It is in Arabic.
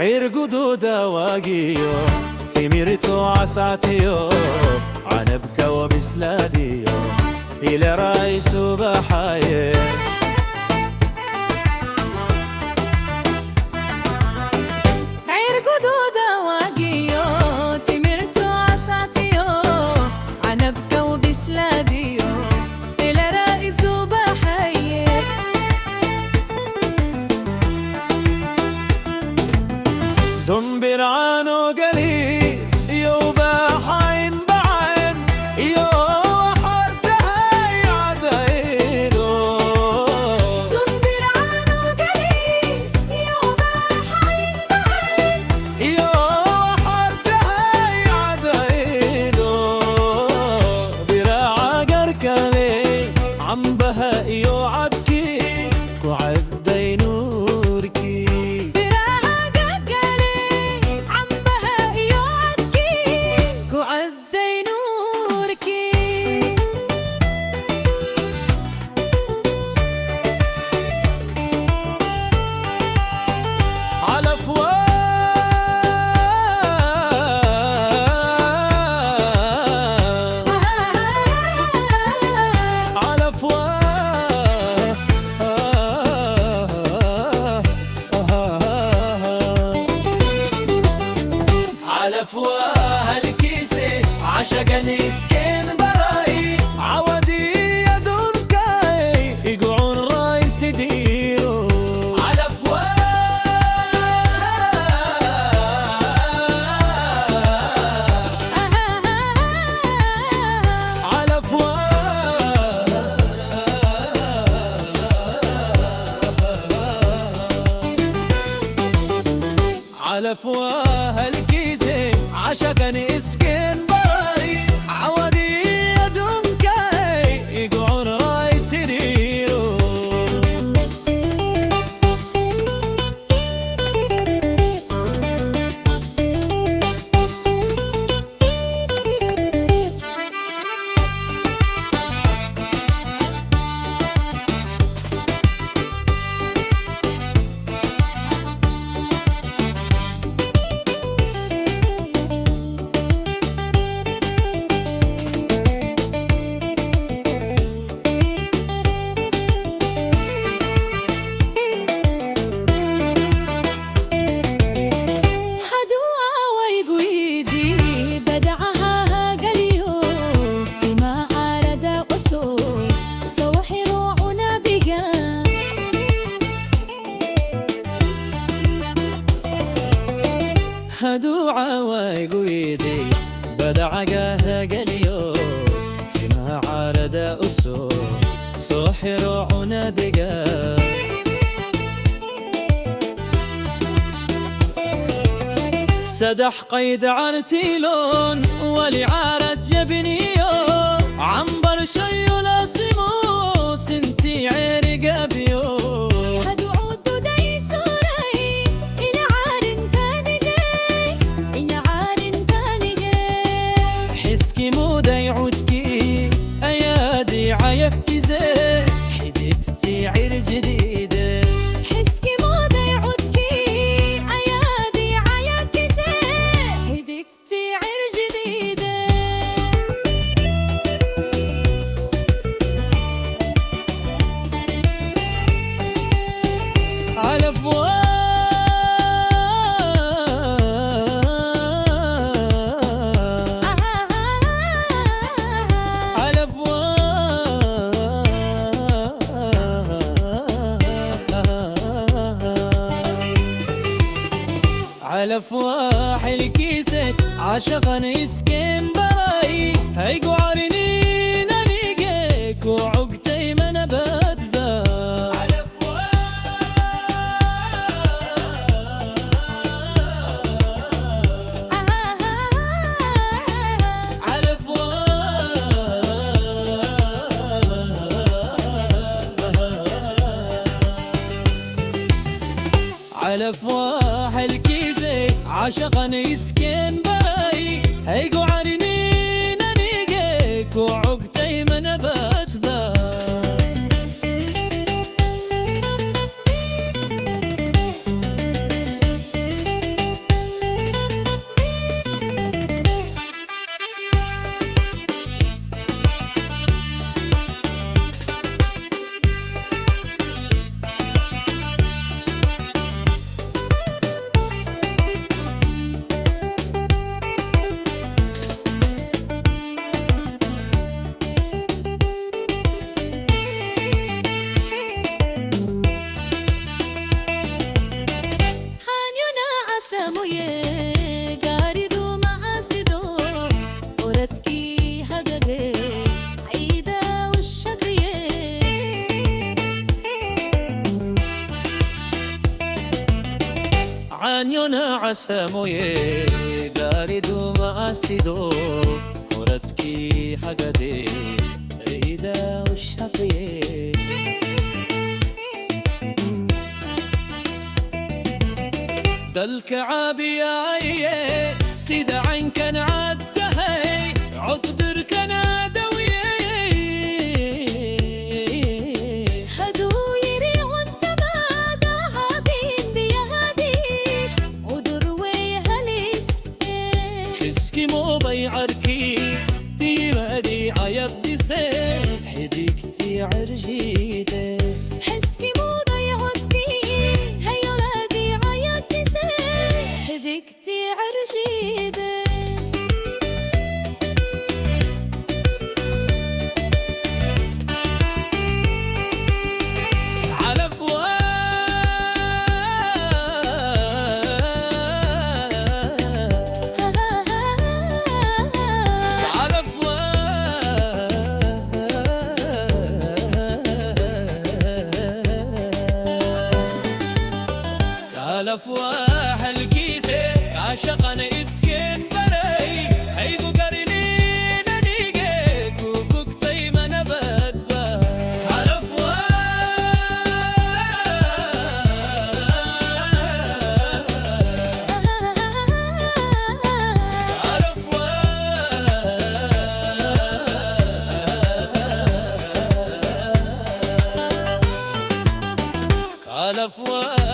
عرقدو واقيو تميرتو عساتيو عنبكا وبسلاديو إلى رايس بحايه دنبر عنو قليس يو بحين بعين يو حرتها يعدينو دنبر عنو قليس يو بحين بعين يو حرتها يعدينو براعة قركالي عم بها يو عدكي كعدينو أفواه الكيسة عشقني سكين براي عودي يدون كاي يقعون رايس ديرو على على على أفواه الكيسة عشقني سكين براي عودي يدون كاي يقعون راي سريرو هدوعة ويقويدي بدعقاها قليو تما عارد أسو سحر عنبقا سدح قيد عرتيلون ولعارة جبنيو عنبر شيو لاسمو سنتي عرق بيو عيفكي زي حديتي عير جديدة حسكي موضة يعودكي أيادي عيفكي زي حديتي عير جديدة على فوق على أفواه الكيسة عشقني سكين براي هيقو عرنين أليقيك وعقتي من بدبا على أفواه على أفواه على أفواه الكيسة عشقني سكين براي هيقو عرنين أليقيك وعقتي من بدبا Anyona asamoye garidu maasido muradki hagade ida ushaqiye دلك عابياي سيد عين كان عدهي عقدر كان عدوي هدو يري وانت بعد عابين بيهديك ودروي هلس حسكي مو بيعركي تيمادي عيب دي سيد حديك تي عرجيدي حسكي مو ضيعتكي هيولادي عيطي هديكتي عرجيدي على فواه على على فواه الكيسة عاشقنا اسكن بري حيقو قرنين نيجيك وكوكتي ما نبات با على فواه على فواه